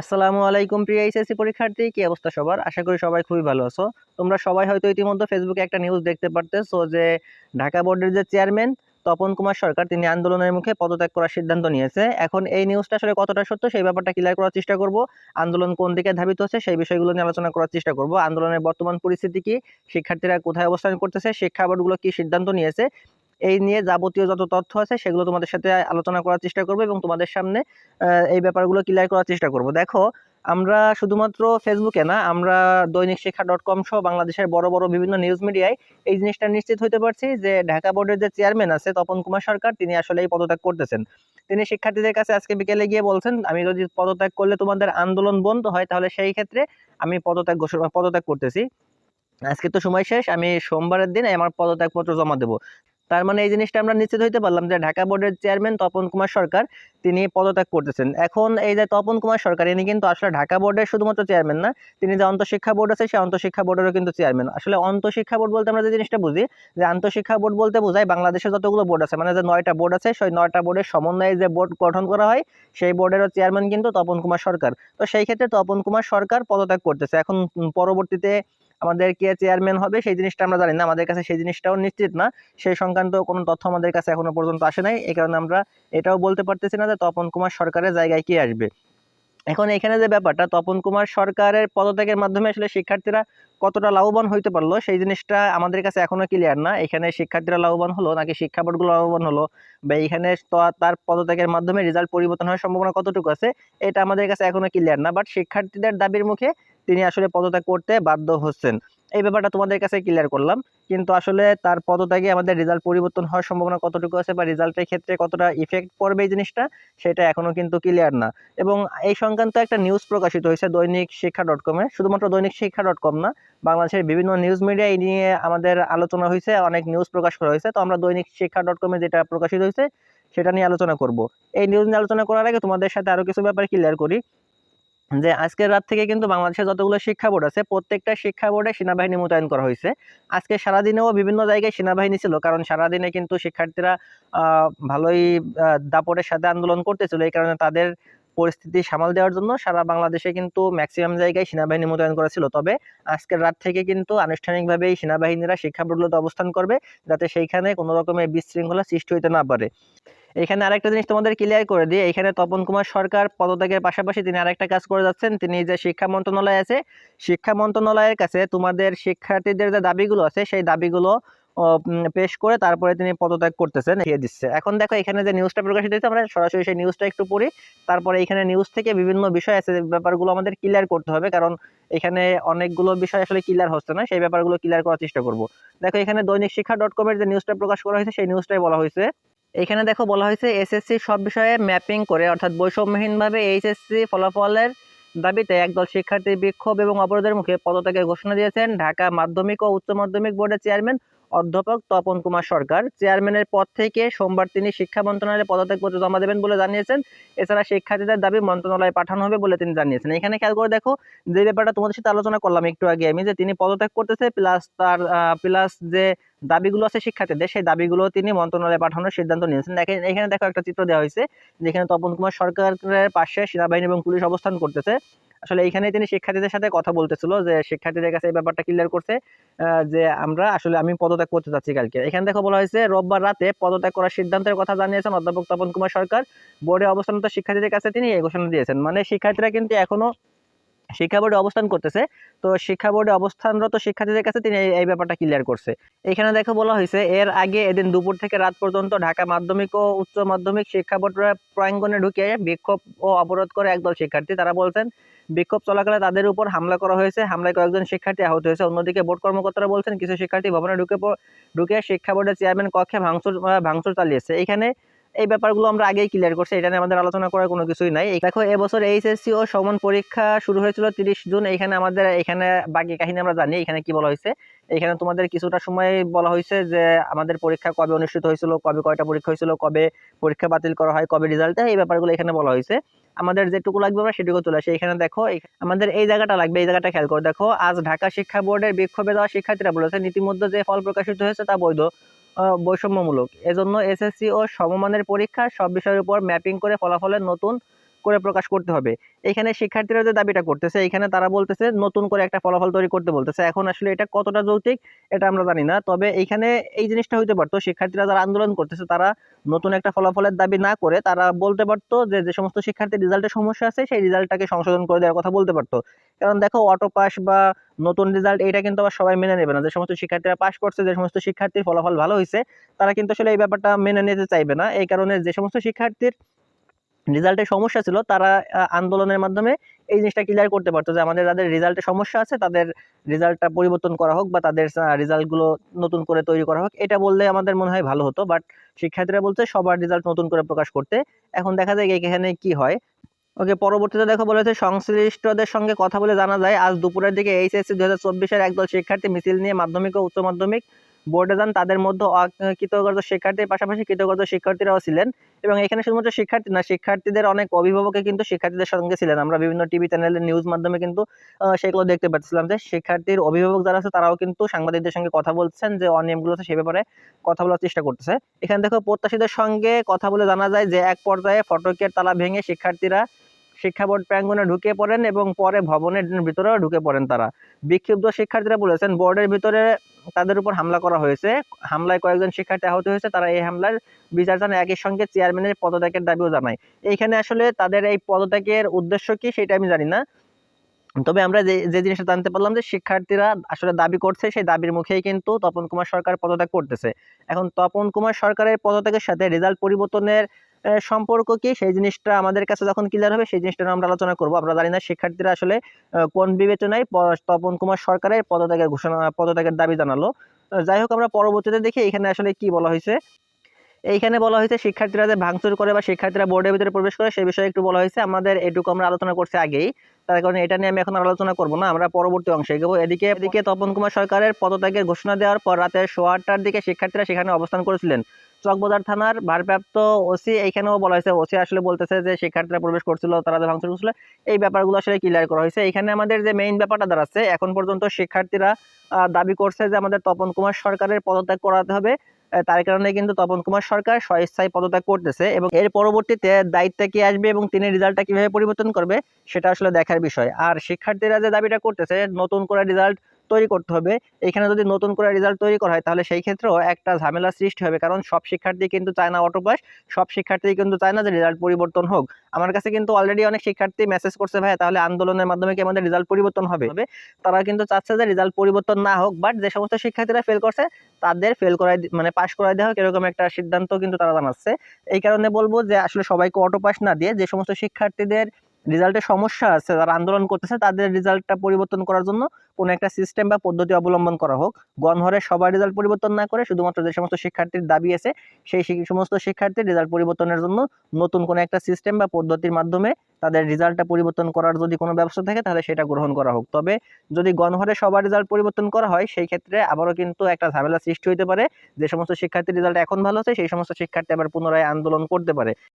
আসসালামু আলাইকুম প্রিয় এইচএসসি পরীক্ষার্থী, কি অবস্থা সবার? আশা করি সবাই খুবই ভালো আছো। তোমরা সবাই হয়তো ইতিমধ্যে ফেসবুকে একটা নিউজ দেখতে পারতেছো যে ঢাকা বোর্ডের যে চেয়ারম্যান তপন কুমার সরকার তিনি আন্দোলনের মুখে পদত্যাগ করার সিদ্ধান্ত নিয়েছে। এখন এই নিউজটা আসলে কতটা সত্য সেই ব্যাপারটা ক্লিয়ার করার চেষ্টা করব। আন্দোলন কোন দিকে ধাবিত হচ্ছে সেই বিষয়গুলো নিয়ে আলোচনা করার চেষ্টা করব। আন্দোলনের বর্তমান পরিস্থিতি কি, শিক্ষার্থীরা কোথায় অবস্থান করতেছে, শিক্ষা বোর্ডগুলো কি সিদ্ধান্ত নিয়েছে, এই নিয়ে যাবতীয় যত তথ্য আছে সেগুলো তোমাদের সাথে আলোচনা করার চেষ্টা করব এবং তোমাদের সামনে এই ব্যাপারগুলো ক্লিয়ার করার চেষ্টা করব। দেখো, আমরা শুধুমাত্র ফেসবুকে না, আমরা দৈনিক শিক্ষা .com সহ বাংলাদেশের বড় বড় বিভিন্ন নিউজ মিডিয়ায় এই জিনিসটা নিশ্চিত হইতে পারছি যে ঢাকা বোর্ডের যে চেয়ারম্যান আছে তপন কুমার সরকার তিনি আসলে এই পদত্যাগ করতেছেন। তিনি শিক্ষার্থীদের কাছে আজকে বিকেলে গিয়ে বলছেন, আমি যদি পদত্যাগ করলে তোমাদের আন্দোলন বন্ধ হয় তাহলে সেই ক্ষেত্রে আমি পদত্যাগ করতেছি। আজকে তো সময় শেষ, আমি সোমবারের দিন আমার পদত্যাগপত্র জমা দেবো। তার মানে এই জিনিসটা আমরা নিশ্চিত হইতে পারলাম যে ঢাকা বোর্ডের চেয়ারম্যান তপন কুমার সরকার তিনি পদত্যাগ করতেছেন। এখন এই যে তপন কুমার সরকার ইনি কিন্তু আসলে ঢাকা বোর্ডের শুধুমাত্র চেয়ারম্যান না, তিনি যে আন্তঃশিক্ষা বোর্ড আছে সেই আন্তঃশিক্ষা বোর্ডেরও কিন্তু চেয়ারম্যান। আসলে আন্তঃশিক্ষা বোর্ড বলতে আমরা যে জিনিসটা বুঝি, যে আন্তঃশিক্ষা বোর্ড বলতে বোঝায় বাংলাদেশে যতগুলো বোর্ড আছে, মানে যে 9টা বোর্ড আছে সেই 9টা বোর্ডের সমন্বয়ে যে বোর্ড গঠন করা হয় সেই বোর্ডেরও চেয়ারম্যান কিন্তু তপন কুমার সরকার। তো সেই ক্ষেত্রে তপন কুমার সরকার পদত্যাগ করতেছে। এখন পরবর্তীতে আমাদের কে চেয়ারম্যান হবে সেই জিনিসটা আমরা জানি না, আমাদের কাছে সেই জিনিসটাও নিশ্চিত না, সেই সংক্রান্ত কোনো তথ্য আমাদের কাছে এখনো পর্যন্ত আসে নাই। এই কারণে আমরা এটাও বলতে পারতেছি না যে তপন কুমার সরকারের জায়গায় কে আসবে। এখন এখানে যে ব্যাপারটা, তপন কুমার সরকারের পদত্যাগের মাধ্যমে আসলে শিক্ষার্থীরা কতটা লাভবান হইতে পারলো সেই জিনিসটা আমাদের কাছে এখনো ক্লিয়ার না। এখানে শিক্ষার্থীরা লাভবান হলো নাকি শিক্ষা বোর্ডগুলো লাভবান হলো, বা এখানে তার পদত্যাগের মাধ্যমে রেজাল্ট পরিবর্তন হওয়ার সম্ভাবনা কতটুকু আছে এটা আমাদের কাছে এখনো ক্লিয়ার না। বাট শিক্ষার্থীদের দাবির মুখে তিনি আসলে পদত্যাগ করতে বাধ্য হচ্ছেন, এই ব্যাপারটা তোমাদের কাছে ক্লিয়ার করলাম। কিন্তু আসলে তার পদত্যাগে আমাদের রেজাল্ট পরিবর্তন হওয়ার সম্ভাবনা কতটুকু আছে বা রেজাল্টের ক্ষেত্রে কতটা ইফেক্ট পড়বে এই জিনিসটা, সেটা এখনো কিন্তু ক্লিয়ার না। এবং এই সংক্রান্ত একটা নিউজ প্রকাশিত হয়েছে দৈনিক শিক্ষা .com-এ। শুধুমাত্র দৈনিক শিক্ষা .com না, বাংলাদেশের বিভিন্ন নিউজ মিডিয়া এই নিয়ে আমাদের আলোচনা হয়েছে, অনেক নিউজ প্রকাশ করা হয়েছে। তো আমরা দৈনিক শিক্ষা .com-এ যেটা প্রকাশিত হয়েছে সেটা নিয়ে আলোচনা করব। এই নিউজ নিয়ে আলোচনা করার আগে তোমাদের সাথে আরো কিছু ব্যাপার ক্লিয়ার করি, যে আজকের রাত থেকে কিন্তু বাংলাদেশের যতগুলো শিক্ষা বোর্ড আছে প্রত্যেকটা শিক্ষা বোর্ডে সেনাবাহিনী মোতায়েন করা হয়েছে। আজকে সারাদিনেও বিভিন্ন জায়গায় সেনাবাহিনী ছিল, কারণ সারাদিনে কিন্তু শিক্ষার্থীরা ভালোই দাপটের সাথে আন্দোলন করতেছিল। এই কারণে তাদের পরিস্থিতি সামাল দেওয়ার জন্য সারা বাংলাদেশে কিন্তু ম্যাক্সিমাম জায়গায় সেনাবাহিনী মোতায়েন করা ছিল। তবে আজকের রাত থেকে কিন্তু আনুষ্ঠানিকভাবে এই সেনাবাহিনীরা শিক্ষা বোর্ডগুলোতে অবস্থান করবে, যাতে সেইখানে কোনো রকমের বিশৃঙ্খলা সৃষ্টি হইতে না পারে। এখানে আরেকটা জিনিস তোমাদের ক্লিয়ার করে দিই, এখানে তপন কুমার সরকার পদত্যাগের পাশাপাশি তিনি আরেকটা কাজ করে যাচ্ছেন। তিনি যে শিক্ষা মন্ত্রণালয় আছে, শিক্ষা মন্ত্রণালয়ের কাছে তোমাদের শিক্ষার্থীদের যে দাবিগুলো আছে সেই দাবিগুলো পেশ করে তারপরে তিনি পদত্যাগ করতেছেন, দিয়ে দিচ্ছে। এখন দেখো, এখানে যে নিউজটা প্রকাশিত হয়েছে আমরা সরাসরি সেই নিউজটা একটু পড়ি, তারপরে এখানে নিউজ থেকে বিভিন্ন বিষয় আছে ব্যাপারগুলো আমাদের ক্লিয়ার করতে হবে, কারণ এখানে অনেকগুলো বিষয় আসলে ক্লিয়ার হচ্ছে না, সেই ব্যাপারগুলো ক্লিয়ার করার চেষ্টা করব। দেখো, এখানে দৈনিক শিক্ষা .com-এর যে নিউজটা প্রকাশ করা হয়েছে সেই নিউজটাই বলা হয়েছে। এখানে দেখো বলা হয়েছে, এসএসসি সব বিষয়ে ম্যাপিং করে অর্থাৎ বৈষম্যহীনভাবে এইচএসসি ফলাফলের দাবিতে একদল শিক্ষার্থী বিক্ষোভ এবং অবরোধের মুখে পদত্যাগের ঘোষণা দিয়েছেন ঢাকা মাধ্যমিক ও উচ্চ মাধ্যমিক বোর্ডের চেয়ারম্যান অধ্যাপক তপন কুমার সরকার। চেয়ারম্যানের পদ থেকে সোমবার তিনি শিক্ষা মন্ত্রণালয়ে পদত্যাগপত্র জমা দেবেন বলে জানিয়েছেন। এছাড়া শিক্ষার্থীদের দাবি মন্ত্রণালয়ে পাঠানো হবে বলে তিনি জানিয়েছেন। এখানে খেয়াল করে দেখো, যে ব্যাপারটা তোমাদের সাথে আলোচনা করলাম একটু আগে আমি, যে তিনি পদত্যাগ করতেছে প্লাস তার প্লাস যে দাবিগুলো আছে শিক্ষার্থীদের সেই দাবিগুলো তিনি মন্ত্রণালয়ে পাঠানোর সিদ্ধান্ত নিয়েছেন। দেখেন, এখানে দেখো একটা চিত্র দেওয়া হয়েছে, যেখানে তপন কুমার সরকারের পাশে সেনাবাহিনী এবং পুলিশ অবস্থান করতেছে। আসলে এইখানে তিনি শিক্ষার্থীদের সাথে কথা বলতেছিল, যে শিক্ষার্থীদের কাছে এই ব্যাপারটা ক্লিয়ার করছে যে আমি পদত্যাগ করতে চাচ্ছি কালকে। এখানে দেখো বলা হয়েছে, রোববার রাতে পদত্যাগ করার সিদ্ধান্তের কথা জানিয়েছেন অধ্যাপক তপন কুমার সরকার। বোর্ডে অবস্থানরত শিক্ষার্থীদের কাছে তিনি এই ঘোষণা দিয়েছেন। মানে শিক্ষার্থীরা কিন্তু এখনো শিক্ষা বোর্ডে অবস্থান করতেছে, তো শিক্ষা বোর্ডে অবস্থানরত শিক্ষার্থীদের কাছে তিনি এই ব্যাপারটা ক্লিয়ার করছে। এখানে দেখো বলা হয়েছে, এর আগে এদিন দুপুর থেকে রাত পর্যন্ত ঢাকা মাধ্যমিক ও উচ্চ মাধ্যমিক শিক্ষা বোর্ড প্রাঙ্গণে ঢুকে বিক্ষোভ ও অবরোধ করে একদল শিক্ষার্থী। তারা বলছেন, বিক্ষোভ চলাকালে তাদের উপর হামলা করা হয়েছে, হামলায় কয়েকজন শিক্ষার্থী আহত হয়েছে। অন্যদিকে বোর্ড কর্মকর্তারা বলছেন, কিছু শিক্ষার্থী ভবনে ঢুকে শিক্ষা বোর্ডের চেয়ারম্যান কক্ষে ভাঙচুর চালিয়েছে। এখানে এই ব্যাপারগুলো আমরা আগেই ক্লিয়ার করছি, এটা নিয়ে আমাদের আলোচনা করার কোনো কিছুই নাই। দেখো, এবছর এইচএসসি ও সমান পরীক্ষা শুরু হয়েছিল 30 জুন। এখানে বাকি কাহিনী আমরা জানি। এখানে কি বলা হয়েছে, এখানে তোমাদের কিছুটা সময় বলা হয়েছে যে আমাদের পরীক্ষা কবে অনুষ্ঠিত হয়েছিল, কবে কয়টা পরীক্ষা হয়েছিল, কবে পরীক্ষা বাতিল করা হয়, কবে রেজাল্ট দেয়, এই ব্যাপারগুলো এখানে বলা হয়েছে। আমাদের যেটুকু লাগবে আমরা সেটুকু চলে আসি। এখানে দেখো, আমাদের এই জায়গাটা লাগবে, এই জায়গাটা খেয়াল করে দেখো। আজ ঢাকা শিক্ষা বোর্ডের বিক্ষোভে যাওয়া শিক্ষার্থীরা বলেছেন, ইতিমধ্যে যে ফল প্রকাশিত হয়েছে তা বৈষম্যমূলক। এজন্য এসএসসি ও সমমানের পরীক্ষা সব বিষয়ের উপর ম্যাপিং করে ফলাফলের নতুন করে প্রকাশ করতে হবে। এখানে শিক্ষার্থীরা যে দাবিটা করতেছে, এখানে তারা বলতেছে নতুন করে একটা ফলাফল তৈরি করতে বলতেছে। এখন আসলে এটা কতটা যৌক্তিক এটা আমরা জানি না, তবে এইখানে এই জিনিসটা হইতে পারতো, শিক্ষার্থীরা যারা আন্দোলন করতেছে তারা নতুন একটা ফলাফলের দাবি না করে তারা বলতে পারতো যে যে সমস্ত শিক্ষার্থীর রেজাল্টের সমস্যা আছে সেই রেজাল্টটাকে সংশোধন করে দেওয়ার কথা বলতে পারতো। কারণ দেখো, অটো পাস বা নতুন রেজাল্ট এটা কিন্তু আবার সবাই মেনে নেবে না। যে সমস্ত শিক্ষার্থীরা পাস করছে, যে সমস্ত শিক্ষার্থীর ফলাফল ভালো হয়েছে, তারা কিন্তু আসলে এই ব্যাপারটা মেনে নিতে চাইবে না। এই কারণে যে সমস্ত শিক্ষার্থীর রেজাল্টের সমস্যা ছিল তারা আন্দোলনের মাধ্যমে এই জিনিসটা ক্লিয়ার করতে পারতো যে আমাদের যাদের রেজাল্টের সমস্যা আছে তাদের রেজাল্টটা পরিবর্তন করা হোক বা তাদের রেজাল্টগুলো নতুন করে তৈরি করা হোক, এটা বললে আমাদের মনে হয় ভালো হতো। বাট শিক্ষার্থীরা বলছে সবার রেজাল্ট নতুন করে প্রকাশ করতে। এখন দেখা যায় এখানে কি হয়। ওকে, পরবর্তীতে দেখো বলেছে সংশ্লিষ্টদের সঙ্গে কথা বলে জানা যায় আজ দুপুরের দিকে এইচএসসি 2024-এর একদল শিক্ষার্থী মিছিল নিয়ে মাধ্যমিক ও উচ্চ মাধ্যমিক বোর্ডে যান। তাদের মধ্যে অকৃতকার্য শিক্ষার্থীর পাশাপাশি কৃতকার্য শিক্ষার্থীরাও ছিলেন এবং এখানে শুধুমাত্র শিক্ষার্থী না, শিক্ষার্থীদের অনেক অভিভাবকে কিন্তু শিক্ষার্থীদের সঙ্গে ছিলেন। আমরা বিভিন্ন টিভি চ্যানেলের নিউজ মাধ্যমে কিন্তু সেগুলো দেখতে পাচ্ছিলাম যে শিক্ষার্থীর অভিভাবক যারা আছে তারাও কিন্তু সাংবাদিকদের সঙ্গে কথা বলছেন, যে অনিয়মগুলো আছে সে ব্যাপারে কথা বলার চেষ্টা করতেছে। এখানে দেখো প্রত্যাশীদের সঙ্গে কথা বলে জানা যায় যে এক পর্যায়ে ফটকের তালা ভেঙে শিক্ষার্থীরা শিক্ষা বোর্ড প্রাঙ্গণে ঢুকে পড়েন এবং পরে ভবনের ভিতরেও ঢুকে পড়েন। তারা বিক্ষুব্ধ শিক্ষার্থীরা বলেছেন বোর্ডের ভিতরে তাদের উপর হামলা করা হয়েছে, হামলায় কয়েকজন শিক্ষার্থী আহত হয়েছে। তারা এই হামলার বিচার চান, একই সঙ্গে চেয়ারম্যানের পদত্যাগের দাবিও জানায়। এইখানে আসলে তাদের এই পদত্যাগের উদ্দেশ্য কি সেটা আমি জানি না, তবে আমরা যে জিনিসটা জানতে পারলাম যে শিক্ষার্থীরা আসলে দাবি করছে, সেই দাবির মুখেই কিন্তু তপন কুমার সরকার পদত্যাগ করতেছে। এখন তপন কুমার সরকারের পদত্যাগের সাথে রেজাল্ট পরিবর্তনের সম্পর্ক কি, সেই জিনিসটা আমাদের কাছে যখন ক্লিয়ার হবে সেই জিনিসটা আমরা আলোচনা করব। আমরা জানি না শিক্ষার্থীরা আসলে কোন বিবেচনায় তপন কুমার সরকারের পদত্যাগের দাবি জানালো। যাই হোক, আমরা পরবর্তীতে দেখি এখানে আসলে কি বলা হয়েছে। এইখানে বলা হয়েছে শিক্ষার্থীরা যে ভাঙচুর করে বা শিক্ষার্থীরা বোর্ডের ভিতরে প্রবেশ করে সে বিষয়ে একটু বলা হয়েছে। আমাদের এটুকু আমরা আলোচনা করছি আগেই, তার কারণে এটা নিয়ে আমি এখন আলোচনা করব না, আমরা পরবর্তী অংশে এগোবো। এদিকে তপন কুমার সরকারের পদত্যাগের ঘোষণা দেওয়ার পর রাতে 8:15টার দিকে শিক্ষার্থীরা সেখানে অবস্থান করেছিলেন। চকবাজার থানার ভারপ্রাপ্ত ওসি, এইখানেও বলা হয়েছে, ওসি আসলে বলতেছে যে শিক্ষার্থীরা প্রবেশ করছিল, তারা যে ভাঙচুর করছিল, এই ব্যাপারগুলো আসলে ক্লিয়ার করা হয়েছে। এখানে আমাদের যে মেইন ব্যাপারটা দাঁড়াচ্ছে, এখন পর্যন্ত শিক্ষার্থীরা দাবি করছে যে আমাদের তপন কুমার সরকারের পদত্যাগ করাতে হবে। তার কারণে কিন্তু তপন কুমার সরকার স্বইচ্ছায় পদত্যাগ করতেছে এবং এর পরবর্তীতে দায়িত্বে কি আসবে এবং তিনি রেজাল্টটা কিভাবে পরিবর্তন করবে সেটা আসলে দেখার বিষয়। আর শিক্ষার্থীরা যে দাবিটা করতেছে নতুন করে রেজাল্ট তৈরি করতে হবে, এখানে যদি নতুন করে রেজাল্ট তৈরি করা হয় তাহলে সেই ক্ষেত্রেও একটা ঝামেলা সৃষ্টি হবে, কারণ সব শিক্ষার্থী কিন্তু চায় না অটো পাস, সব শিক্ষার্থী কিন্তু চায় না যে রেজাল্ট পরিবর্তন হোক। আমার কাছে কিন্তু অলরেডি অনেক শিক্ষার্থী মেসেজ করছে, ভাই তাহলে আন্দোলনের মাধ্যমে কি আমাদের রেজাল্ট পরিবর্তন হবে। তারা কিন্তু চাচ্ছে যে রেজাল্ট পরিবর্তন না হোক, বাট যে সমস্ত শিক্ষার্থীরা ফেল করছে তাদের ফেল করাই মানে পাস করাই দেওয়া হোক, এরকম একটা সিদ্ধান্ত কিন্তু তারা জানাচ্ছে। এই কারণে বলবো যে আসলে সবাইকে অটো পাস না দিয়ে যে সমস্ত শিক্ষার্থীদের রেজাল্টের সমস্যা আছে, যারা আন্দোলন করতেছে, তাদের রেজাল্টটা পরিবর্তন করার জন্য কোনো একটা সিস্টেম বা পদ্ধতি অবলম্বন করা হোক। গণহারে সবার রেজাল্ট পরিবর্তন না করে শুধুমাত্র যে সমস্ত শিক্ষার্থীর দাবি আছে সেই সমস্ত শিক্ষার্থীর রেজাল্ট পরিবর্তনের জন্য নতুন কোনো একটা সিস্টেম বা পদ্ধতির মাধ্যমে তাদের রেজাল্টটা পরিবর্তন করার যদি কোনো ব্যবস্থা থাকে তাহলে সেটা গ্রহণ করা হোক। তবে যদি গণহারে সবার রেজাল্ট পরিবর্তন করা হয় সেই ক্ষেত্রে আবারও কিন্তু একটা ঝামেলা সৃষ্টি হতে পারে। যে সমস্ত শিক্ষার্থীর রেজাল্ট এখন ভালো হচ্ছে সেই সমস্ত শিক্ষার্থী আবার পুনরায় আন্দোলন করতে পারে।